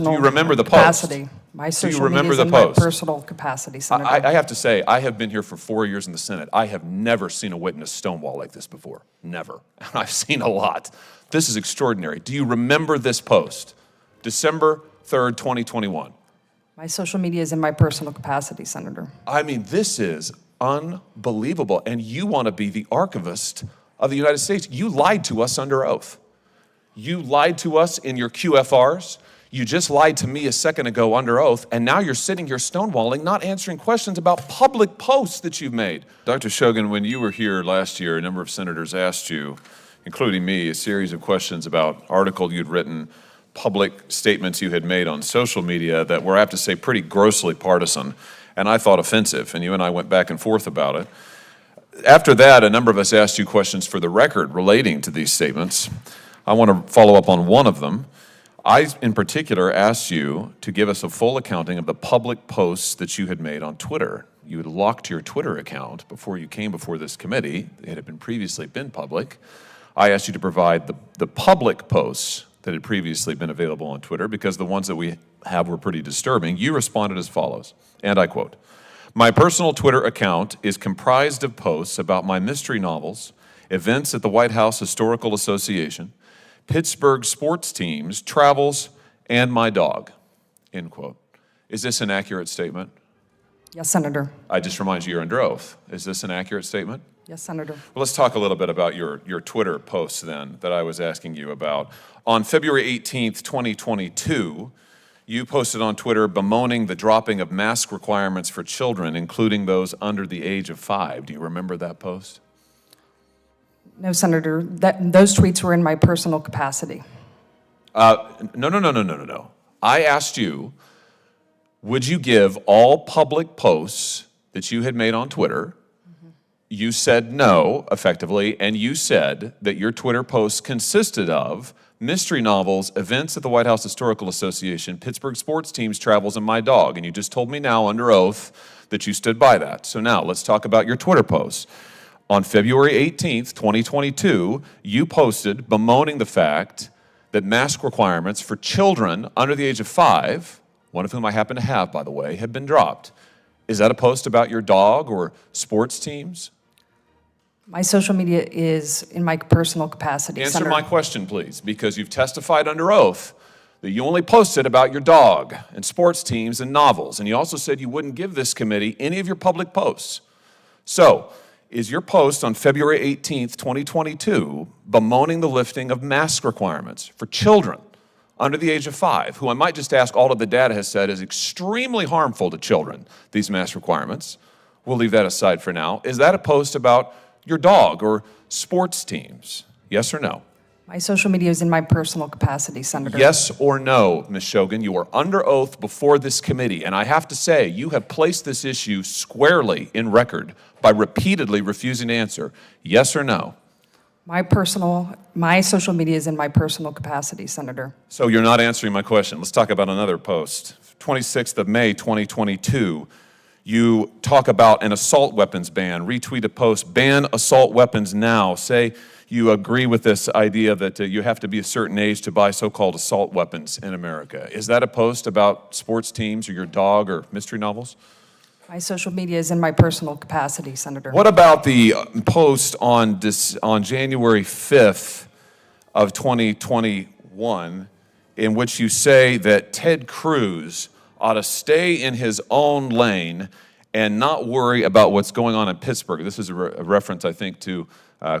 Do you remember the post? Capacity. My Do you social remember media the is in my post? personal capacity, Senator. I have to say, I have been here for 4 years in the Senate. I have never seen a witness stonewall like this before. Never. I've seen a lot. This is extraordinary. Do you remember this post? December 3rd, 2021. My social media is in my personal capacity, Senator. I mean, this is unbelievable. And you want to be the archivist of the United States. You lied to us under oath. You lied to us in your QFRs. You just lied to me a second ago under oath, and now you're sitting here stonewalling, not answering questions about public posts that you've made. Dr. Shogan, when you were here last year, a number of senators asked you, including me, a series of questions about articles you'd written, public statements you had made on social media that were, I have to say, pretty grossly partisan, and I thought offensive, and you and I went back and forth about it. After that, a number of us asked you questions for the record relating to these statements. I want to follow up on one of them. I, in particular, asked you to give us a full accounting of the public posts that you had made on Twitter. You had locked your Twitter account before you came before this committee. It had previously been public. I asked you to provide the public posts that had previously been available on Twitter because the ones that we have were pretty disturbing. You responded as follows, and I quote, "My personal Twitter account is comprised of posts about my mystery novels, events at the White House Historical Association, Pittsburgh sports teams, travels, and my dog," end quote. Is this an accurate statement? Yes, Senator. I just remind you you're under oath. Is this an accurate statement? Yes, Senator. Well, let's talk a little bit about your Twitter posts then that I was asking you about. On February 18th, 2022, you posted on Twitter bemoaning the dropping of mask requirements for children, including those under the age of 5. Do you remember that post? No, Senator. Those tweets were in my personal capacity. No. I asked you, would you give all public posts that you had made on Twitter? You said no, effectively, and you said that your Twitter posts consisted of mystery novels, events at the White House Historical Association, Pittsburgh sports teams, travels, and my dog. And you just told me now under oath that you stood by that. So now let's talk about your Twitter posts. On February 18th, 2022, you posted bemoaning the fact that mask requirements for children under the age of 5, one of whom I happen to have, by the way, had been dropped. Is that a post about your dog or sports teams? My social media is in my personal capacity, Answer Senator. my question, please, because you've testified under oath that you only posted about your dog and sports teams and novels, and you also said you wouldn't give this committee any of your public posts. So, is your post on February 18th, 2022, bemoaning the lifting of mask requirements for children under the age of 5, who I might just ask, all of the data has said is extremely harmful to children, these mask requirements? We'll leave that aside for now. Is that a post about your dog or sports teams? Yes or no? My social media is in my personal capacity, Senator. Yes or no, Ms. Shogan? You are under oath before this committee, and I have to say, you have placed this issue squarely in record by repeatedly refusing to answer. Yes or no? My social media is in my personal capacity, Senator. So you're not answering my question. Let's talk about another post. 26th of May, 2022, you talk about an assault weapons ban. Retweet a post, ban assault weapons now. Say you agree with this idea that you have to be a certain age to buy so-called assault weapons in America. Is that a post about sports teams or your dog or mystery novels? My social media is in my personal capacity, Senator. What about the post on January 5th of 2021 in which you say that Ted Cruz ought to stay in his own lane and not worry about what's going on in Pittsburgh? This is a reference, I think, to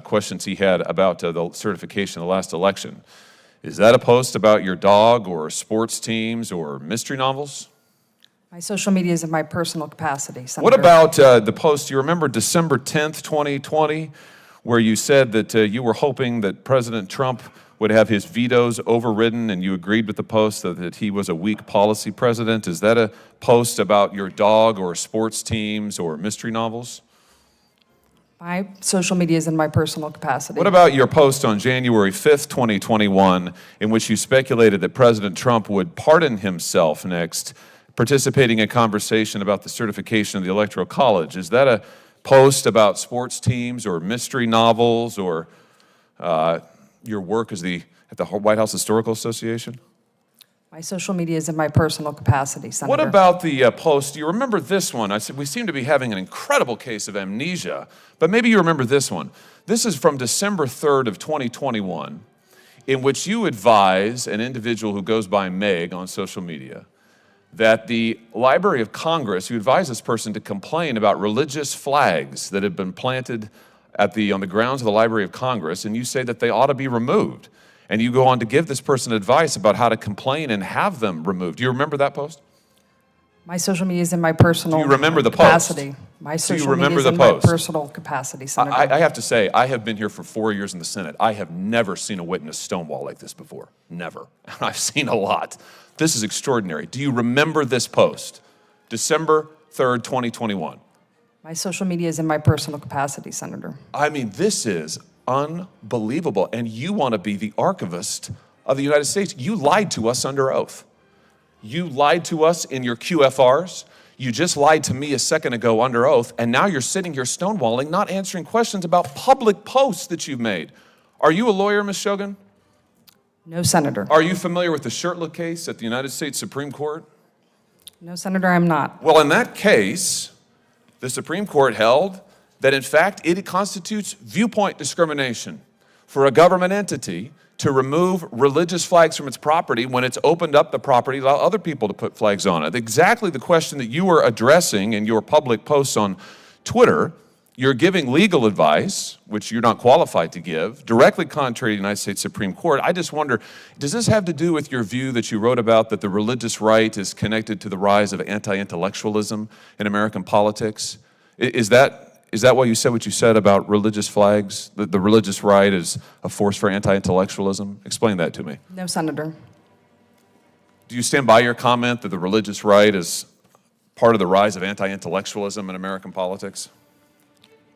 questions he had about the certification of the last election. Is that a post about your dog or sports teams or mystery novels? My social media is in my personal capacity, Senator. What about the post, you remember December 10th, 2020, where you said that you were hoping that President Trump would have his vetoes overridden, and you agreed with the post that he was a weak policy president? Is that a post about your dog or sports teams or mystery novels? My social media is in my personal capacity. What about your post on January 5th, 2021, in which you speculated that President Trump would pardon himself next, participating in a conversation about the certification of the Electoral College? Is that a post about sports teams or mystery novels or your work at the White House Historical Association? My social media is in my personal capacity, Senator. What about the post? Do you remember this one? I said we seem to be having an incredible case of amnesia, but maybe you remember this one. This is from December 3rd of 2021, in which you advise an individual who goes by Meg on social media that the Library of Congress, you advise this person to complain about religious flags that have been planted on the grounds of the Library of Congress, and you say that they ought to be removed. And you go on to give this person advice about how to complain and have them removed. Do you remember that post? My social media is in my personal Do you remember the capacity. post? My Do you social remember media is the in post? my personal capacity, Senator. I have to say, I have been here for 4 years in the Senate. I have never seen a witness stonewall like this before. Never. I've seen a lot. This is extraordinary. Do you remember this post? December 3rd, 2021. My social media is in my personal capacity, Senator. I mean, this is unbelievable. And you want to be the archivist of the United States. You lied to us under oath. You lied to us in your QFRs. You just lied to me a second ago under oath. And now you're sitting here stonewalling, not answering questions about public posts that you've made. Are you a lawyer, Ms. Shogan? No, Senator. Are you familiar with the Shirtliff case at the United States Supreme Court? No, Senator, I'm not. Well, in that case, the Supreme Court held that, in fact, it constitutes viewpoint discrimination for a government entity to remove religious flags from its property when it's opened up the property to allow other people to put flags on it. Exactly the question that you were addressing in your public posts on Twitter. You're giving legal advice, which you're not qualified to give, directly contrary to the United States Supreme Court. I just wonder, does this have to do with your view that you wrote about that the religious right is connected to the rise of anti-intellectualism in American politics? Is that why you said what you said about religious flags, that the religious right is a force for anti-intellectualism? Explain that to me. No, Senator. Do you stand by your comment that the religious right is part of the rise of anti-intellectualism in American politics?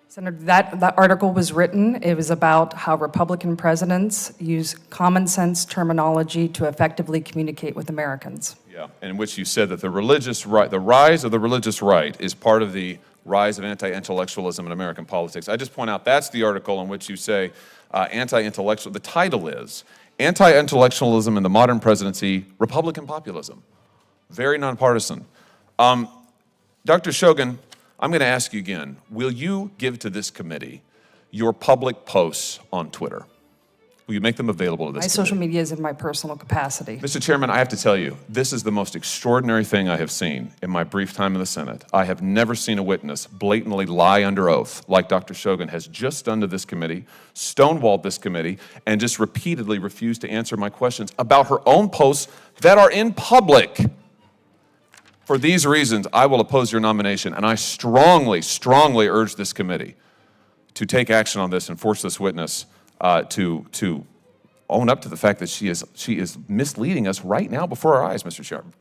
Senator, that article was written. It was about how Republican presidents use common sense terminology to effectively communicate with Americans. Yeah, in which you said that the religious right, the rise of the religious right is part of the rise of anti-intellectualism in American politics. I just point out that's the article in which you say anti-intellectual, the title is Anti-Intellectualism in the Modern Presidency, Republican Populism. Very nonpartisan. Dr. Shogan, I'm going to ask you again, will you give to this committee your public posts on Twitter? Will you make them available to this committee? My social media is in my personal capacity. Mr. Chairman, I have to tell you, this is the most extraordinary thing I have seen in my brief time in the Senate. I have never seen a witness blatantly lie under oath like Dr. Shogan has just done to this committee, stonewalled this committee, and just repeatedly refused to answer my questions about her own posts that are in public. For these reasons, I will oppose your nomination, and I strongly, strongly urge this committee to take action on this and force this witness to own up to the fact that she is misleading us right now before our eyes, Mr. Chairman.